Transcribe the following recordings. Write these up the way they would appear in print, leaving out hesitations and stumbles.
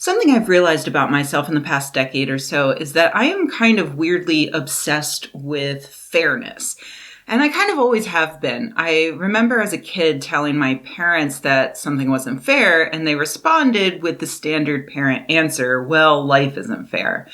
Something I've realized about myself in the past decade or so is that I am kind of weirdly obsessed with fairness. And I kind of always have been. I remember as a kid telling my parents that something wasn't fair, and they responded with the standard parent answer, well, life isn't fair.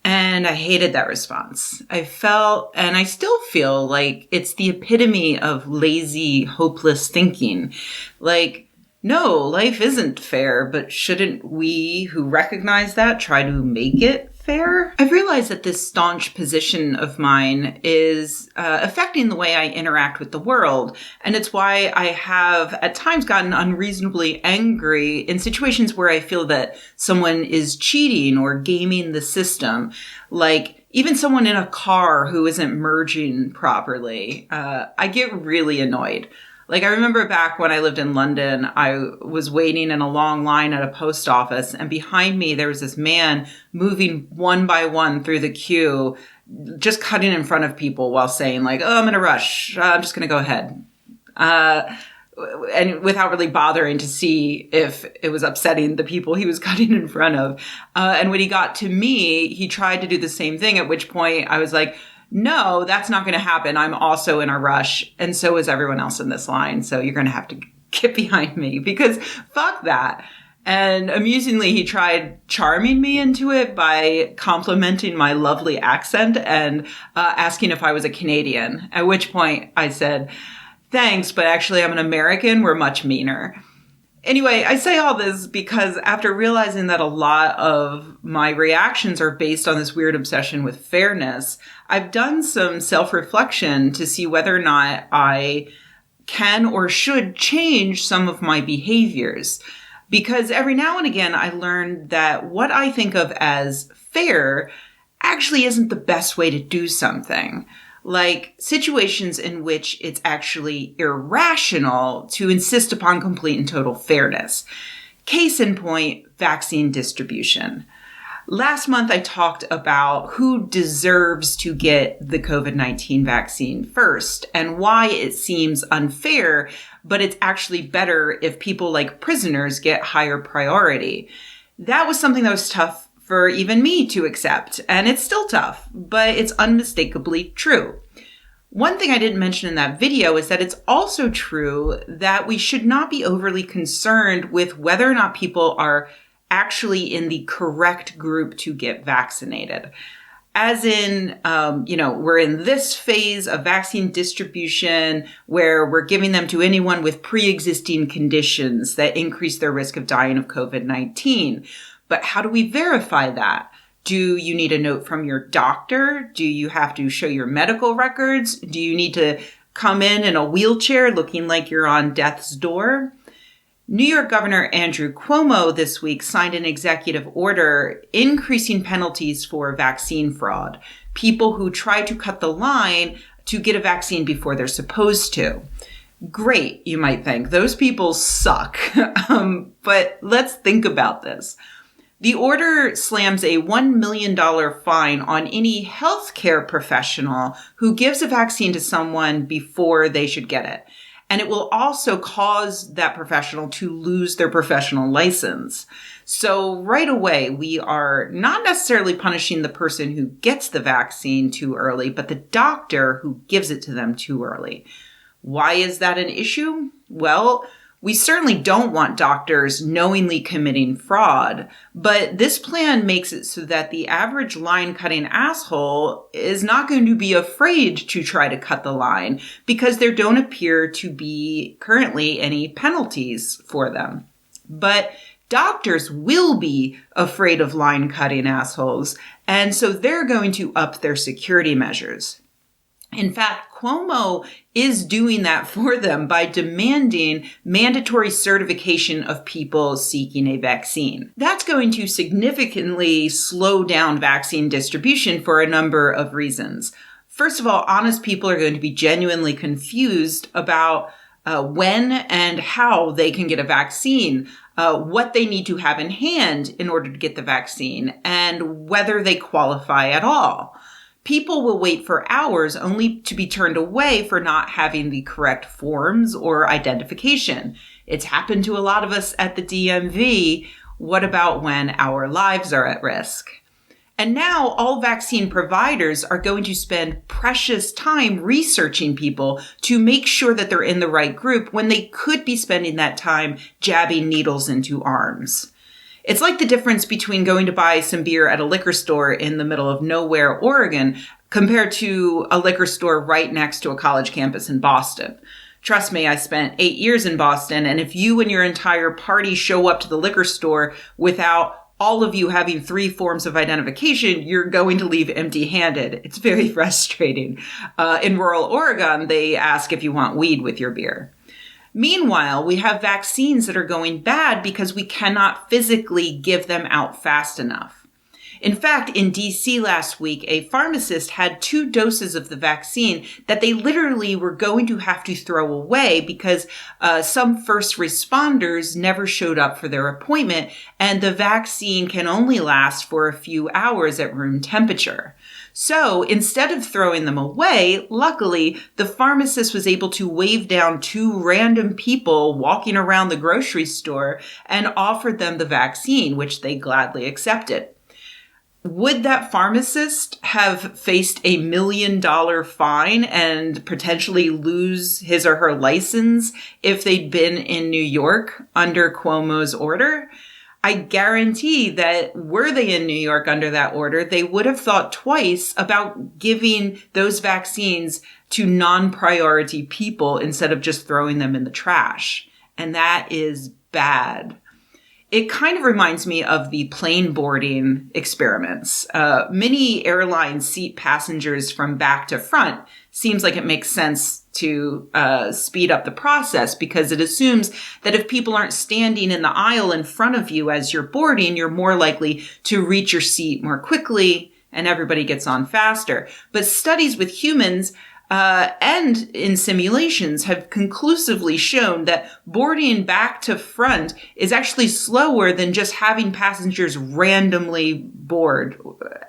And I hated that response. I felt, and I still feel like it's the epitome of lazy, hopeless thinking. Like, no, life isn't fair, but shouldn't we who recognize that try to make it fair? I've realized that this staunch position of mine is affecting the way I interact with the world. And it's why I have at times gotten unreasonably angry in situations where I feel that someone is cheating or gaming the system. Like even someone in a car who isn't merging properly. I get really annoyed. Like, I remember back when I lived in London, I was waiting in a long line at a post office, and behind me, there was this man moving one by one through the queue, just cutting in front of people while saying, like, oh, I'm in a rush. I'm just going to go ahead. And without really bothering to see if it was upsetting the people he was cutting in front of. And when he got to me, he tried to do the same thing, at which point I was like, no, that's not going to happen. I'm also in a rush. And so is everyone else in this line. So you're going to have to get behind me because fuck that. And amusingly, he tried charming me into it by complimenting my lovely accent and asking if I was a Canadian, at which point I said, thanks, but actually I'm an American. We're much meaner. Anyway, I say all this because after realizing that a lot of my reactions are based on this weird obsession with fairness, I've done some self-reflection to see whether or not I can or should change some of my behaviors. Because every now and again, I learned that what I think of as fair actually isn't the best way to do something. Like situations in which it's actually irrational to insist upon complete and total fairness. Case in point, vaccine distribution. Last month, I talked about who deserves to get the COVID-19 vaccine first and why it seems unfair, but it's actually better if people like prisoners get higher priority. That was something that was tough for even me to accept, and it's still tough, but it's unmistakably true. One thing I didn't mention in that video is that it's also true that we should not be overly concerned with whether or not people are actually in the correct group to get vaccinated. As in, we're in this phase of vaccine distribution where we're giving them to anyone with pre-existing conditions that increase their risk of dying of COVID-19. But how do we verify that? Do you need a note from your doctor? Do you have to show your medical records? Do you need to come in a wheelchair looking like you're on death's door? New York Governor Andrew Cuomo this week signed an executive order increasing penalties for vaccine fraud, people who try to cut the line to get a vaccine before they're supposed to. Great, you might think. Those people suck. But let's think about this. The order slams a $1 million fine on any healthcare professional who gives a vaccine to someone before they should get it. And it will also cause that professional to lose their professional license. So right away, we are not necessarily punishing the person who gets the vaccine too early, but the doctor who gives it to them too early. Why is that an issue? Well, we certainly don't want doctors knowingly committing fraud, but this plan makes it so that the average line-cutting asshole is not going to be afraid to try to cut the line because there don't appear to be currently any penalties for them. But doctors will be afraid of line-cutting assholes, and so they're going to up their security measures. In fact, Cuomo is doing that for them by demanding mandatory certification of people seeking a vaccine. That's going to significantly slow down vaccine distribution for a number of reasons. First of all, honest people are going to be genuinely confused about when and how they can get a vaccine, what they need to have in hand in order to get the vaccine, and whether they qualify at all. People will wait for hours only to be turned away for not having the correct forms or identification. It's happened to a lot of us at the DMV What about when our lives are at risk? And now all vaccine providers are going to spend precious time researching people to make sure that they're in the right group when they could be spending that time jabbing needles into arms. It's like the difference between going to buy some beer at a liquor store in the middle of nowhere, Oregon, compared to a liquor store right next to a college campus in Boston. Trust me, I spent 8 years in Boston, and if you and your entire party show up to the liquor store without all of you having 3 forms of identification, you're going to leave empty-handed. It's very frustrating. In rural Oregon, they ask if you want weed with your beer. Meanwhile, we have vaccines that are going bad because we cannot physically give them out fast enough. In fact, in DC last week, a pharmacist had 2 doses of the vaccine that they literally were going to have to throw away because some first responders never showed up for their appointment, and the vaccine can only last for a few hours at room temperature. So instead of throwing them away, luckily, the pharmacist was able to wave down 2 random people walking around the grocery store and offered them the vaccine, which they gladly accepted. Would that pharmacist have faced a $1 million fine and potentially lose his or her license if they'd been in New York under Cuomo's order? I guarantee that were they in New York under that order, they would have thought twice about giving those vaccines to non-priority people instead of just throwing them in the trash. And that is bad. It kind of reminds me of the plane boarding experiments. Many airlines seat passengers from back to front. Seems like it makes sense to speed up the process because it assumes that if people aren't standing in the aisle in front of you as you're boarding, you're more likely to reach your seat more quickly and everybody gets on faster. But studies with humans and in simulations have conclusively shown that boarding back to front is actually slower than just having passengers randomly board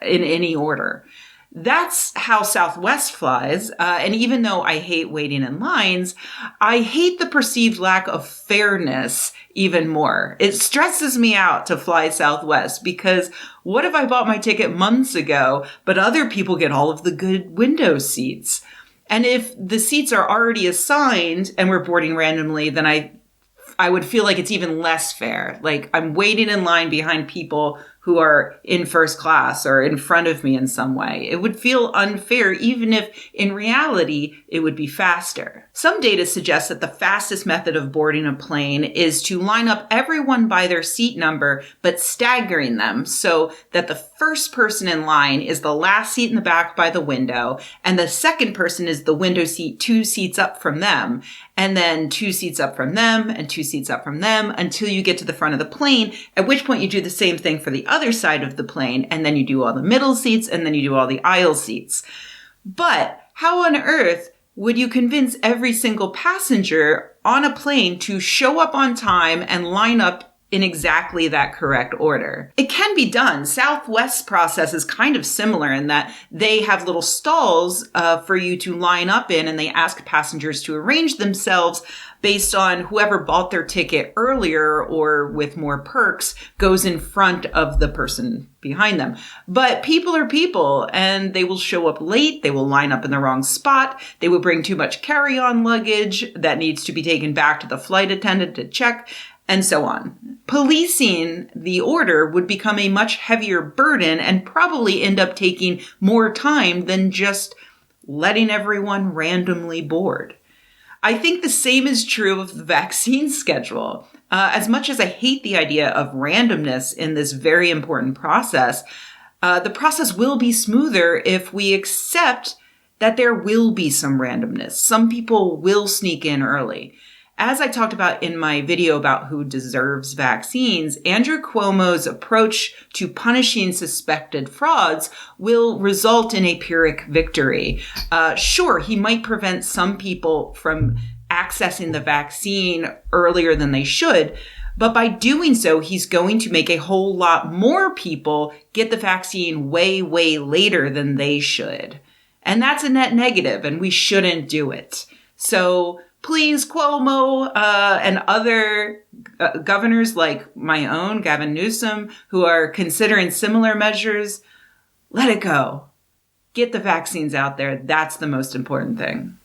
in any order. That's how Southwest flies. And even though I hate waiting in lines, I hate the perceived lack of fairness even more. It stresses me out to fly Southwest because what if I bought my ticket months ago, but other people get all of the good window seats? And if the seats are already assigned and we're boarding randomly, then I would feel like it's even less fair. Like I'm waiting in line behind people who are in first class or in front of me in some way. It would feel unfair, even if in reality it would be faster. Some data suggests that the fastest method of boarding a plane is to line up everyone by their seat number, but staggering them so that the first person in line is the last seat in the back by the window, and the second person is the window seat 2 seats up from them, and then 2 seats up from them, and 2 seats up from them, until you get to the front of the plane, at which point you do the same thing for the other side of the plane, and then you do all the middle seats, and then you do all the aisle seats. But how on earth would you convince every single passenger on a plane to show up on time and line up in exactly that correct order? It can be done. Southwest's process is kind of similar in that they have little stalls for you to line up in, and they ask passengers to arrange themselves based on whoever bought their ticket earlier or with more perks goes in front of the person behind them. But people are people, and they will show up late. They will line up in the wrong spot. They will bring too much carry-on luggage that needs to be taken back to the flight attendant to check, and so on. Policing the order would become a much heavier burden and probably end up taking more time than just letting everyone randomly board. I think the same is true of the vaccine schedule. As much as I hate the idea of randomness in this very important process, the process will be smoother if we accept that there will be some randomness. Some people will sneak in early. As I talked about in my video about who deserves vaccines, Andrew Cuomo's approach to punishing suspected frauds will result in a Pyrrhic victory. Sure, he might prevent some people from accessing the vaccine earlier than they should, but by doing so, he's going to make a whole lot more people get the vaccine way, way later than they should. And that's a net negative, and we shouldn't do it. So please, Cuomo and other governors like my own, Gavin Newsom, who are considering similar measures, let it go. Get the vaccines out there. That's the most important thing.